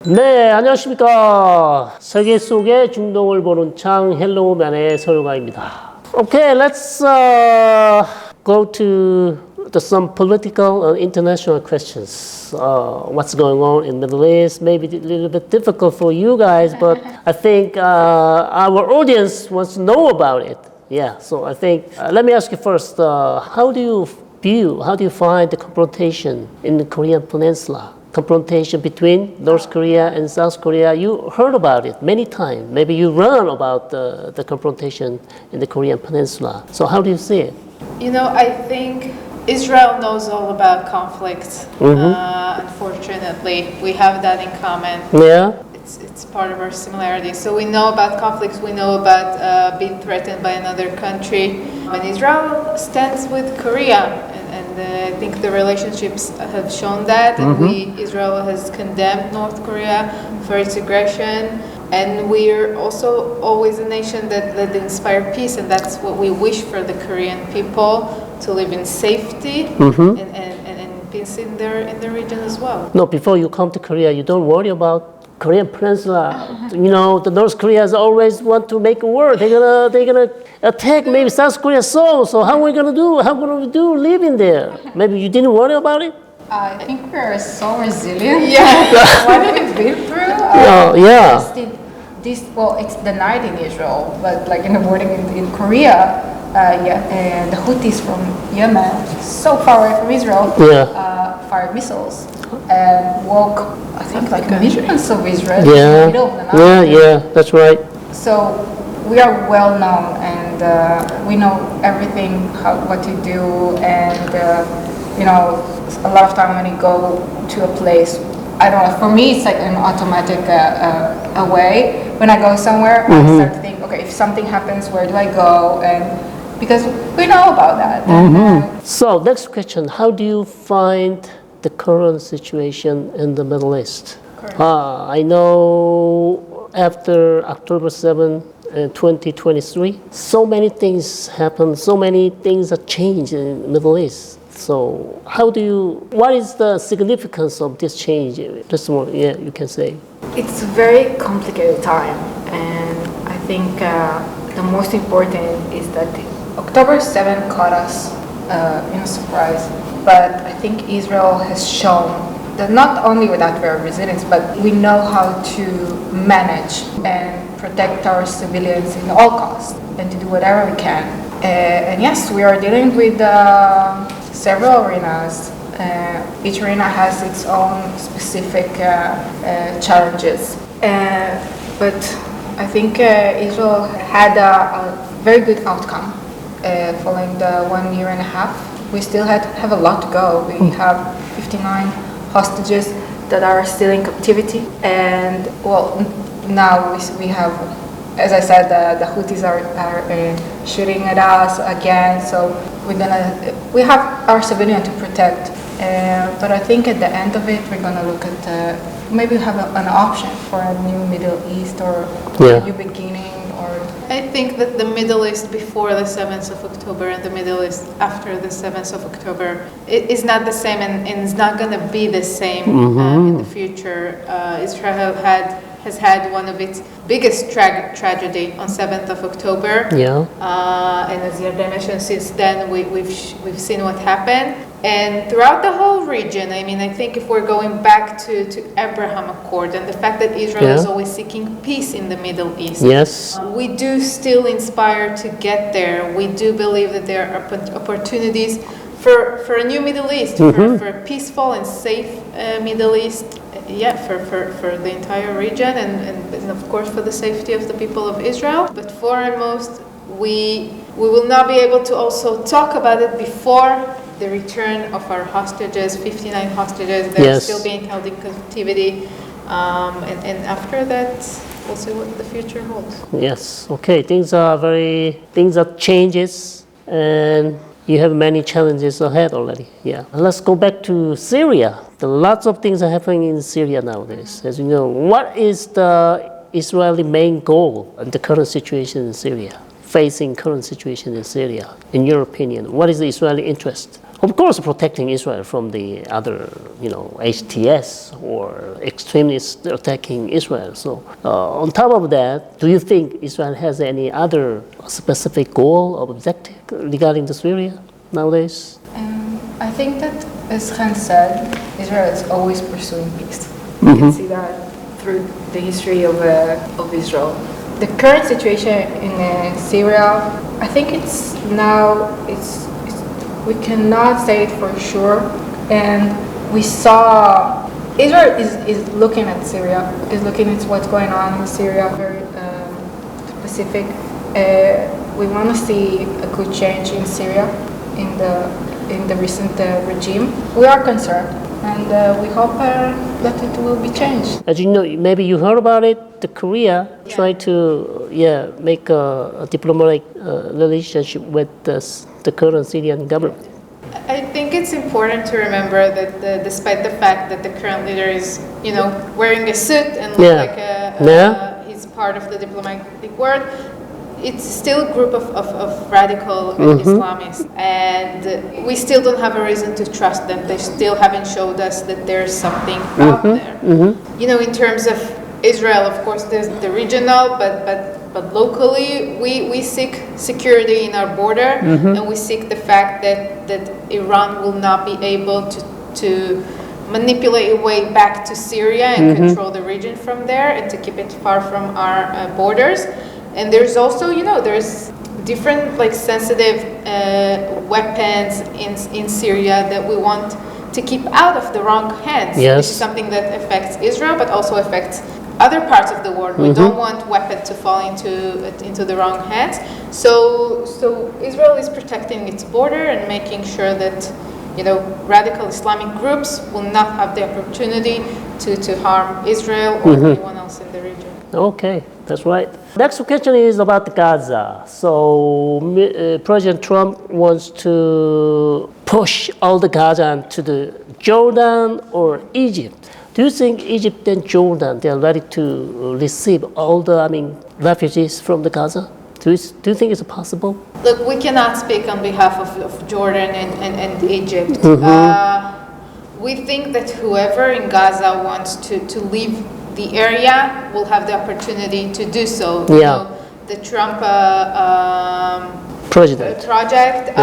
네, 안녕하십니까. 세계 속의 중동을 보는 창 헬로우맨의 서유가입니다. Okay, let's go to some political and international questions. What's going on in the Middle East? Maybe a little bit difficult for you guys, but I think our audience wants to know about it. Yeah, so I think, let me ask you first, how do you find the confrontation in the Korean Peninsula? Confrontation between North Korea and South Korea. You heard about it many times. Maybe you learn about the confrontation in the Korean Peninsula. So how do you see it? You know, I think Israel knows all about conflict. Unfortunately, we have that in common. Yeah. It's part of our similarity. So we know about conflicts, we know about being threatened by another country. And Israel stands with Korea, and I think the relationships have shown that. And Israel has condemned North Korea for its aggression. And we are also always a nation that inspire peace, and that's what we wish for the Korean people, to live in safety and peace in the region as well. No, before you come to Korea, you don't worry about Korean Peninsula. You know, the North Koreans always want to make a war. They're gonna attack maybe South Korea. So how are we gonna do? How gonna we do living there? Maybe you didn't worry about it. I think we're so resilient. Yeah. What we've been through. It's the night in Israel, but like in the morning in Korea, and the Houthis from Yemen, so far away from Israel, fired missiles and woke, I think, like millions of Israelis in the middle of the night. Yeah, that's right. So we are well known, and we know everything, what to do, and you know, a lot of time when you go to a place, I don't know, for me it's like an automatic way. When I go somewhere, I start to think, okay, if something happens, where do I go? And because we know about that. So next question, how do you find the current situation in the Middle East? I know after October 7, 2023, so many things happen, so many things are changed in the Middle East. So what is the significance of this change? Just more, you can say. It's a very complicated time, and I think the most important is that October 7 caught us in a surprise, but I think Israel has shown that not only that we're resilient, but we know how to manage and protect our civilians in all costs and to do whatever we can. And yes, we are dealing with several arenas. Each arena has its own specific challenges. But I think Israel had a very good outcome following the 1 year and a half. We still have a lot to go. We have 59 hostages that are still in captivity. And well, now we have, as I said, the Houthis are shooting at us again. So we have our civilian to protect. But I think at the end of it, we're gonna look at maybe have an option for a new Middle East or a new beginning. I think that the Middle East before the 7th of October and the Middle East after the 7th of October is not the same, and is not going to be the same in the future. Israel has had one of its biggest tragedy on 7th of October. And as Yarden mentioned, since then we've seen what happened. And throughout the whole region, I mean, I think if we're going back to Abraham Accord and the fact that Israel is always seeking peace in the Middle East, we do still inspire to get there. We do believe that there are opportunities for a new Middle East, for a peaceful and safe Middle East, for the entire region, and of course for the safety of the people of Israel. But foremost, we will not be able to also talk about it before the return of our hostages, 59 hostages that are still being held in captivity. And after that, we'll see what the future holds. Yes, okay, things are changes, and you have many challenges ahead already. Let's go back to Syria. Lots of things are happening in Syria nowadays. As you know, what is the Israeli main goal in the current situation in Syria? Facing current situation in Syria, in your opinion, what is the Israeli interest? of course, protecting Israel from the other, HTS or extremists attacking Israel. So, on top of that, do you think Israel has any other specific goal or objective regarding the Syria nowadays? I think that, as Han said, Israel is always pursuing peace. You can see that through the history of Israel. The current situation in Syria, I think it's we cannot say it for sure. And we saw Israel is looking at Syria, is looking at what's going on in Syria, very specific. We want to see a good change in Syria in the recent regime. We are concerned, and we hope that it will be changed. As you know, maybe you heard about it. The Korea tried to make a diplomatic relationship with the current Syrian government. I think it's important to remember that despite the fact that the current leader is, wearing a suit and looks like he's part of the diplomatic world, it's still a group of radical Islamists, and we still don't have a reason to trust them. They still haven't showed us that there's something out there. In terms of Israel, of course, there's the regional, but locally, we seek security in our border, and we seek the fact that Iran will not be able to manipulate a way back to Syria and control the region from there, and to keep it far from our borders. And there's also, there's different sensitive weapons in Syria that we want to keep out of the wrong hands. Yes. This is something that affects Israel, but also affects other parts of the world. We don't want weapons to fall into the wrong hands. So Israel is protecting its border and making sure that radical Islamic groups will not have the opportunity to harm Israel or anyone else in the region. Okay, that's right. Next question is about Gaza. So President Trump wants to push all the Gaza to the Jordan or Egypt. Do you think Egypt and Jordan, they are ready to receive all the refugees from the Gaza? Do you think it's possible? Look, we cannot speak on behalf of Jordan and Egypt. We think that whoever in Gaza wants to leave the area will have the opportunity to do so. The Trump project,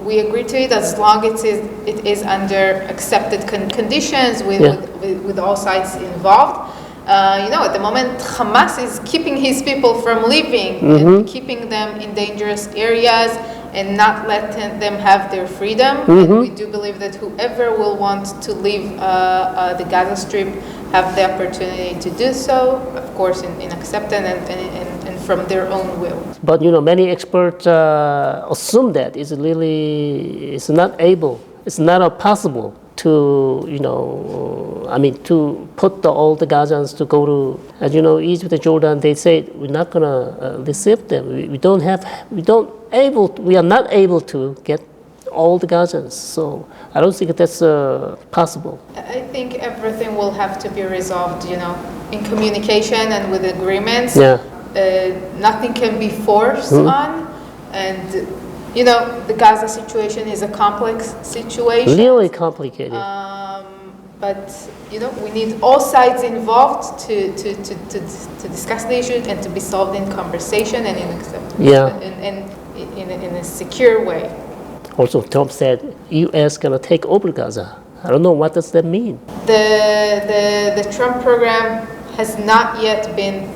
we agree to it as long as it is under accepted conditions with all sides involved. At the moment, Hamas is keeping his people from leaving and keeping them in dangerous areas and not letting them have their freedom. And we do believe that whoever will want to leave the Gaza Strip have the opportunity to do so, of course, in acceptance and from their own will. But many experts assume that it's not possible to to put all the Gazans to go to, as Egypt and Jordan. They say we're not gonna receive them. We are not able to get all the Gazans. So I don't think that's possible. I think everything will have to be resolved, in communication and with agreements. Nothing can be forced on, and the Gaza situation is a complex situation. Really complicated. But we need all sides involved to discuss the issue and to be solved in conversation and in acceptance and in a secure way. Also, Trump said U.S. gonna take over Gaza. I don't know, what does that mean? The Trump program has not yet been,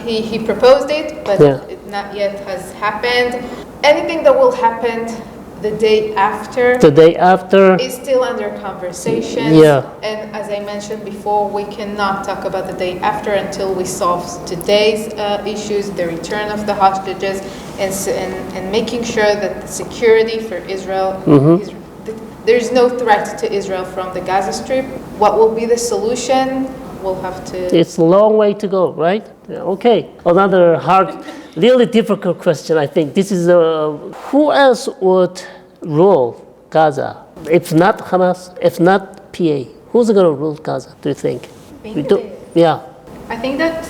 he proposed it, but it not yet has happened. Anything that will happen the day after is still under conversation. And as I mentioned before, we cannot talk about the day after until we solve today's issues, the return of the hostages, and making sure that the security for Israel there's no threat to Israel from the Gaza Strip. What will be the solution? We'll have to... It's a long way to go, right? Okay. Another hard, really difficult question, I think. This is who else would rule Gaza? If not Hamas, if not PA, who's going to rule Gaza, do you think? I think that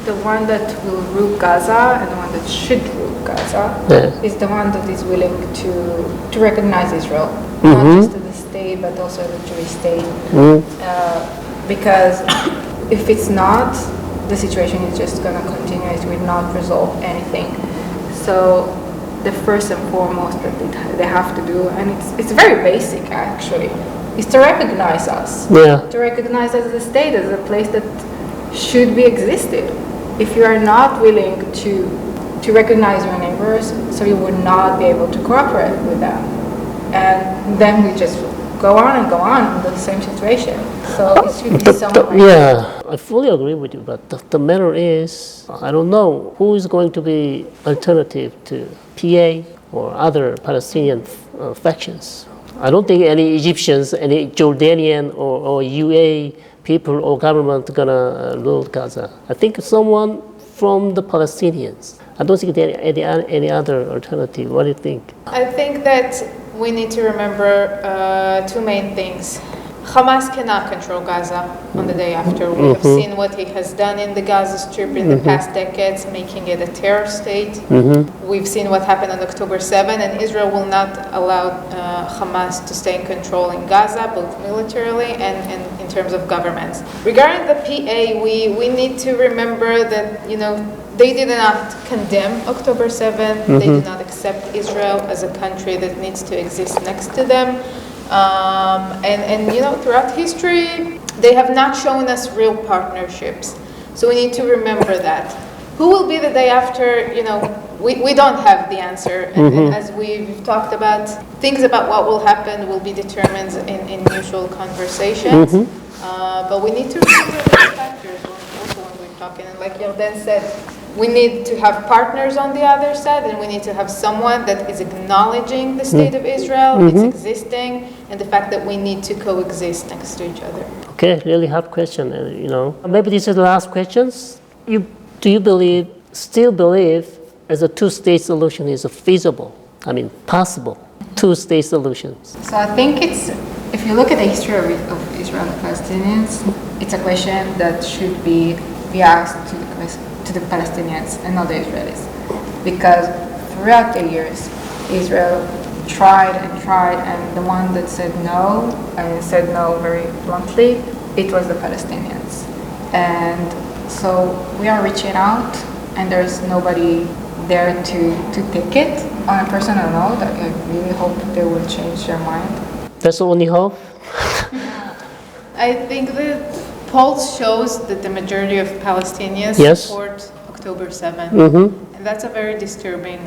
the one that will rule Gaza and the one that should rule Gaza is the one that is willing to recognize Israel, not just as a state but also as a Jewish state. Because if it's not, the situation is just going to continue. It will not resolve anything. So the first and foremost that they have to do, and it's very basic actually, is to recognize us. To recognize us as a state, as a place that should be existed. If you are not willing to recognize your neighbors, so you would not be able to cooperate with them. And then we just go on and go on in the same situation. So it should be someone. I fully agree with you, but the matter is, I don't know who is going to be alternative to PA or other Palestinian factions. I don't think any Egyptians, any Jordanian or UAE people or government gonna rule Gaza. I think someone from the Palestinians. I don't think there any other alternative. What do you think? I think that we need to remember two main things. Hamas cannot control Gaza on the day after. We have seen what he has done in the Gaza Strip in the past decades, making it a terror state. We've seen what happened on October 7, and Israel will not allow Hamas to stay in control in Gaza, both militarily and in terms of governments. Regarding the PA, we need to remember that, they did not condemn October 7. They did not accept Israel as a country that needs to exist next to them. Throughout history, they have not shown us real partnerships. So we need to remember that. Who will be the day after? We don't have the answer. And as we've talked about, things about what will happen will be determined in mutual conversations. But we need to remember those factors also when we're talking. And like Yarden said, we need to have partners on the other side, and we need to have someone that is acknowledging the state of Israel, its existing, and the fact that we need to coexist next to each other. Okay, really hard question. Maybe this is the last questions. Do you still believe as a two-state solution is feasible? Possible two-state solutions. So I think if you look at the history of Israel and Palestinians, it's a question that should be asked to the Palestinians and not the Israelis. Because throughout the years, Israel tried, and the one that said no, and said no very bluntly, it was the Palestinians. And so we are reaching out, and there's nobody there to take it. On a personal note, I really hope they will change their mind. That's the only hope? I think that polls shows that the majority of Palestinians support October 7. And that's a very disturbing...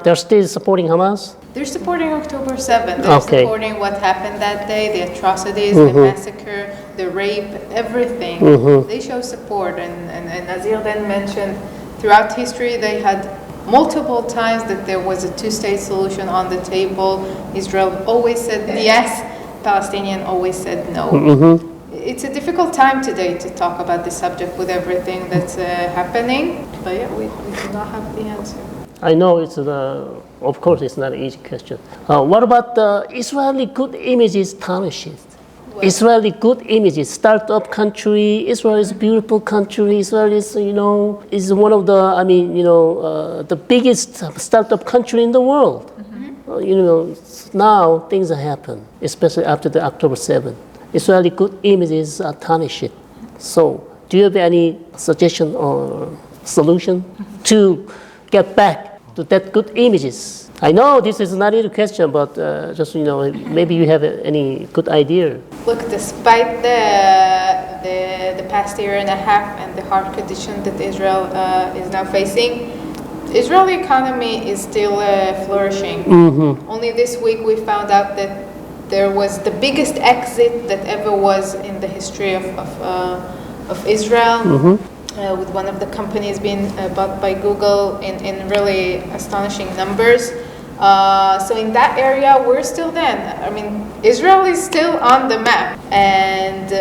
they're still supporting Hamas? They're supporting October 7. They're supporting what happened that day, the atrocities, the massacre, the rape, everything. They show support. And as Yarden mentioned, throughout history, they had multiple times that there was a two-state solution on the table. Israel always said yes. Palestinian always said no. It's a difficult time today to talk about this subject with everything that's happening. But yeah, we do not have the answer. I know of course it's not an easy question. What about the Israeli good images tarnishes? Israeli good images, startup country, Israel is a beautiful country, Israel is, is one of the, the biggest startup country in the world. Now things happen, especially after the October 7th. Israeli good images are tarnished. So, do you have any suggestion or solution to get back to that good images? I know this is not a question, but just maybe you have any good idea. Look, despite the past year and a half and the hard condition that Israel is now facing, Israeli economy is still flourishing. Only this week we found out that there was the biggest exit that ever was in the history of Israel, with one of the companies being bought by Google in really astonishing numbers. So in that area, we're still then. Israel is still on the map, and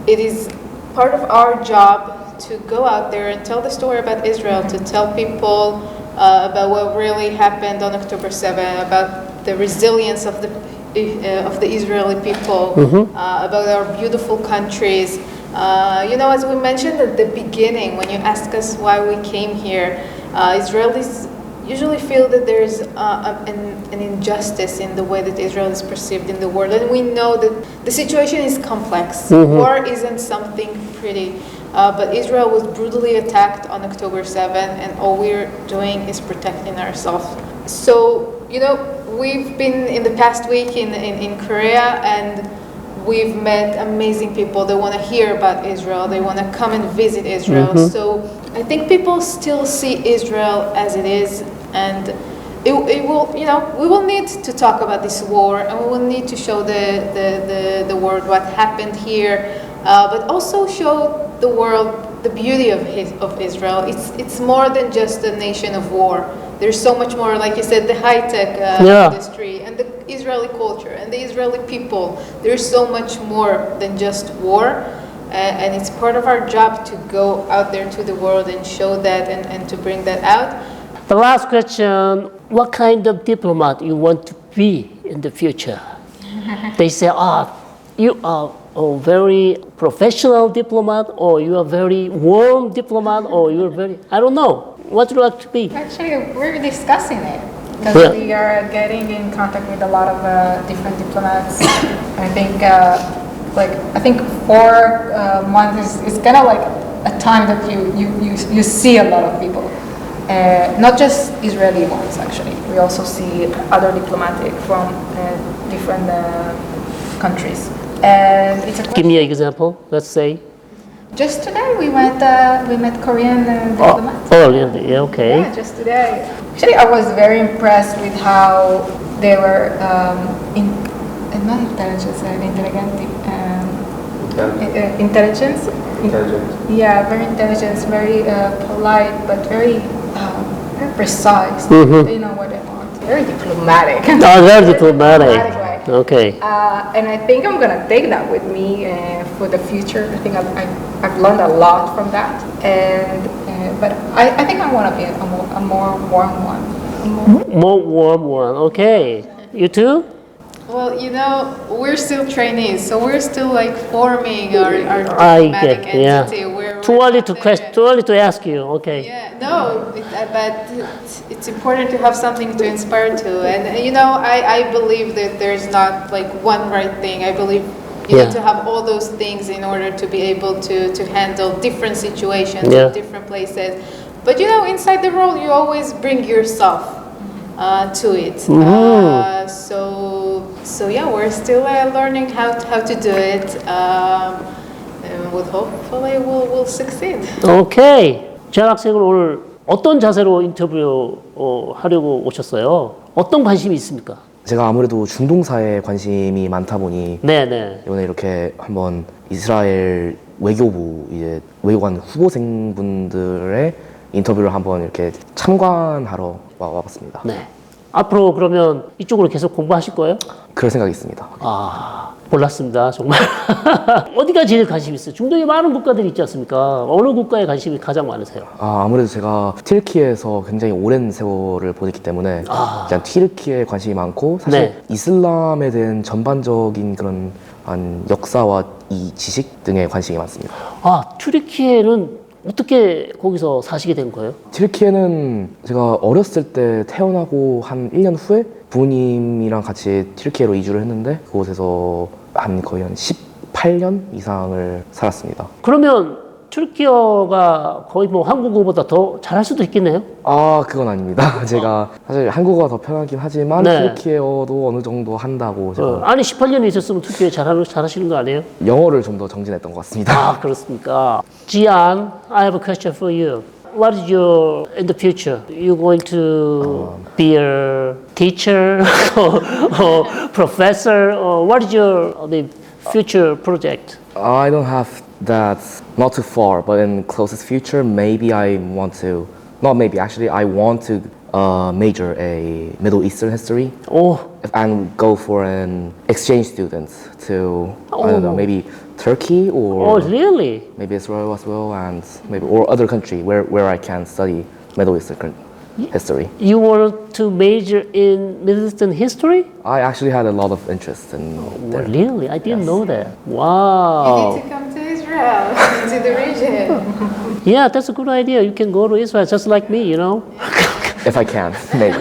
it is part of our job to go out there and tell the story about Israel, to tell people about what really happened on October 7, about the resilience of the Israeli people, about our beautiful countries, As we mentioned at the beginning, when you ask us why we came here, Israelis usually feel that there's an injustice in the way that Israel is perceived in the world, and we know that the situation is complex. War isn't something pretty, but Israel was brutally attacked on October 7th, and all we're doing is protecting ourselves. So, we've been in the past week in Korea, and we've met amazing people. They want to hear about Israel. They want to come and visit Israel. So I think people still see Israel as it is, and it will, we will need to talk about this war, and we will need to show the world what happened here, but also show the world the beauty of Israel. It's more than just a nation of war. There's so much more, like you said, the high-tech industry and the Israeli culture and the Israeli people. There's so much more than just war, and it's part of our job to go out there to the world and show that and to bring that out. The last question, what kind of diplomat you want to be in the future? They say, you are a very professional diplomat, or you are very warm diplomat, or you're very, I don't know. What would you like to be? Actually, we're discussing it because we are getting in contact with a lot of different diplomats. I think, I think 4 months is kind of like a time that you see a lot of people, not just Israeli ones. Actually, we also see other diplomatic from different countries. And it's a Give me an example. Let's say. Just today we met Korean diplomats. Oh, really? Yeah, okay. Yeah, just today. Actually, I was very impressed with how they were not intelligence, intelligence. Yeah, very intelligent, very polite, but very precise. They know what they want. Very diplomatic. Very diplomatic. Way. Okay. And I think I'm gonna take that with me for the future. I think I've learned a lot from that, and but I think I want to be a more warm one. More warm one. Okay. You too? Well, we're still trainees, so we're still like forming our I diplomatic get, yeah. entity. Too early to ask you. Okay. Yeah, no, but it's important to have something to inspire to, and I believe that there's not like one right thing. I believe you need to have all those things in order to be able to handle different situations in different places. But inside the role, you always bring yourself to it. So yeah, we're still learning how to do it. Hopefully we'll succeed. 오케이. 재학생은 오늘 어떤 자세로 인터뷰 하려고 오셨어요? 어떤 관심이 있습니까? 제가 아무래도 중동사에 관심이 많다 보니 네네. 이번에 이렇게 한번 이스라엘 외교부 이제 외교관 후보생분들의 인터뷰를 한번 이렇게 참관하러 와봤습니다. 네. 앞으로 그러면 이쪽으로 계속 공부하실 거예요? 그럴 생각이 있습니다. 몰랐습니다. 정말. 어디가 제일 관심 있어요? 중동에 많은 국가들이 있지 않습니까? 어느 국가에 관심이 가장 많으세요? 아무래도 제가 튀르키예에서 굉장히 오랜 세월을 보냈기 때문에 일단 튀르키예에 관심이 많고 사실 이슬람에 대한 전반적인 그런 역사와 이 지식 등에 관심이 많습니다. 튀르키예는 어떻게 거기서 사시게 된 거예요? 튀르키예는 제가 어렸을 때 태어나고 한 1년 후에 부모님이랑 같이 튀르키예로 이주를 했는데 그곳에서 거의 한 18년 이상을 살았습니다. 그러면 튀르키예가 거의 뭐 한국어보다 더 잘할 수도 있겠네요? 그건 아닙니다. 제가 사실 한국어가 더 편하긴 하지만 튀르키예어도 어느 정도 한다고 제가 아니 18년이 있었으면 튀르키예 잘하시는 거 아니에요? 영어를 좀 더 정진했던 것 같습니다. 그렇습니까? Jian, I have a question for you. What is your, in the future, you going to be a teacher or professor, or what is your future project? I don't have that, not too far, but in closest future, maybe I want to, not maybe, actually, I want to major a Middle Eastern history and go for an exchange student to, I don't know, maybe Turkey or really? Maybe Israel as well, and maybe or other country where I can study Middle Eastern history. You want to major in Middle Eastern history? I actually had a lot of interest in there. Really? I didn't know that. Wow. You need to come to Israel. Israel, to the region. Yeah, that's a good idea. You can go to Israel just like me, you know. If I can, maybe.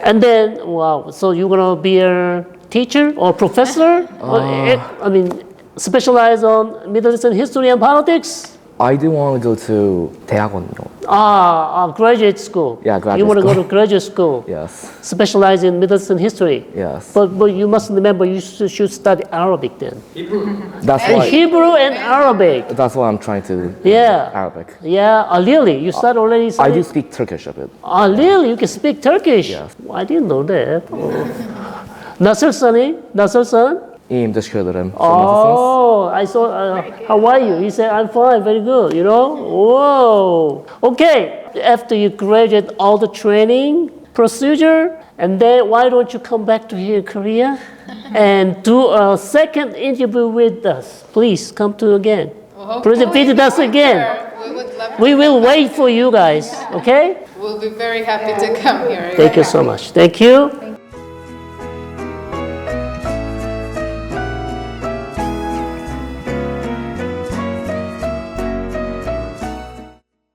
And then, wow, so you're gonna be a teacher or professor? I mean, specialize on Middle Eastern history and politics? I do want to go to 대학원요. Graduate school. Yeah, graduate You want to go school. to graduate school. Yes. Specialize in Middle Eastern history. Yes. But you must remember you should study Arabic then. That's And why. Hebrew and Arabic. That's why I'm trying to. Yeah. Arabic. Yeah, really? You start already I studying? do speak Turkish a bit. Really? You can speak Turkish? Yes. I didn't know that. 나설선이? 나설선? 임 드시크들은. Oh, I saw. How are you? He said, I'm fine, very good. You know? Whoa. Okay. After you graduate all the training procedure, and then why don't you come back to here in Korea and do a second interview with us? Please come to again. Please visit us again. We would love We will wait for you guys. Okay? We'll be very happy to come here. Thank you so much. Thank you.